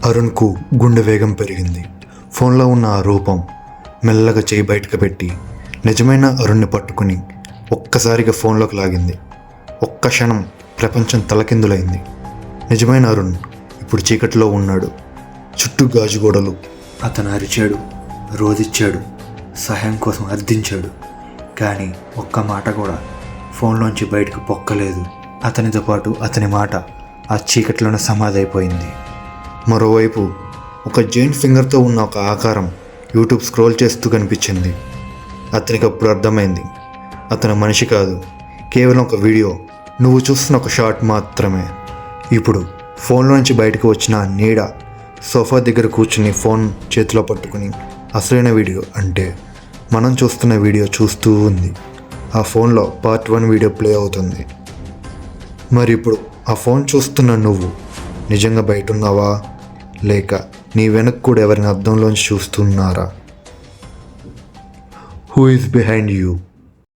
అరుణ్కు గుండె వేగం పెరిగింది. ఫోన్లో ఉన్న ఆ రూపం మెల్లగా చేయి బయటకు పెట్టి నిజమైన అరుణ్ని పట్టుకుని ఒక్కసారిగా ఫోన్లోకి లాగింది. ఒక్క క్షణం ప్రపంచం తలకిందులైంది. నిజమైన అరుణ్ ఇప్పుడు చీకటిలో ఉన్నాడు. చుట్టూ గాజుగోడలు. అతను అరిచాడు, రోదిచ్చాడు, సహాయం కోసం అర్థించాడు. కానీ ఒక్క మాట కూడా ఫోన్లోంచి బయటకు పొక్కలేదు. అతనితో పాటు అతని మాట ఆ చీకటిలోనే సమాధైపోయింది. మరోవైపు ఒక జైంట్ ఫింగర్తో ఉన్న ఒక ఆకారం యూట్యూబ్ స్క్రోల్ చేస్తూ కనిపించింది. అతనికి అప్పుడు అర్థమైంది, అతను మనిషి కాదు, కేవలం ఒక వీడియో, నువ్వు చూస్తున్న ఒక షాట్ మాత్రమే. ఇప్పుడు ఫోన్లో నుంచి బయటకు వచ్చిన నీడ సోఫా దగ్గర కూర్చుని ఫోన్ చేతిలో పట్టుకుని అసలైన వీడియో అంటే మనం చూస్తున్న వీడియో చూస్తూ ఉంది. ఆ ఫోన్లో పార్ట్ 1 వీడియో ప్లే అవుతుంది. మరి ఇప్పుడు ఆ ఫోన్ చూస్తున్న నువ్వు నిజంగా బయట ఉన్నావా, లేక నీ వెనక కూడా ఎవరిని అద్దంలోంచి చూస్తున్నారా? Who is behind you?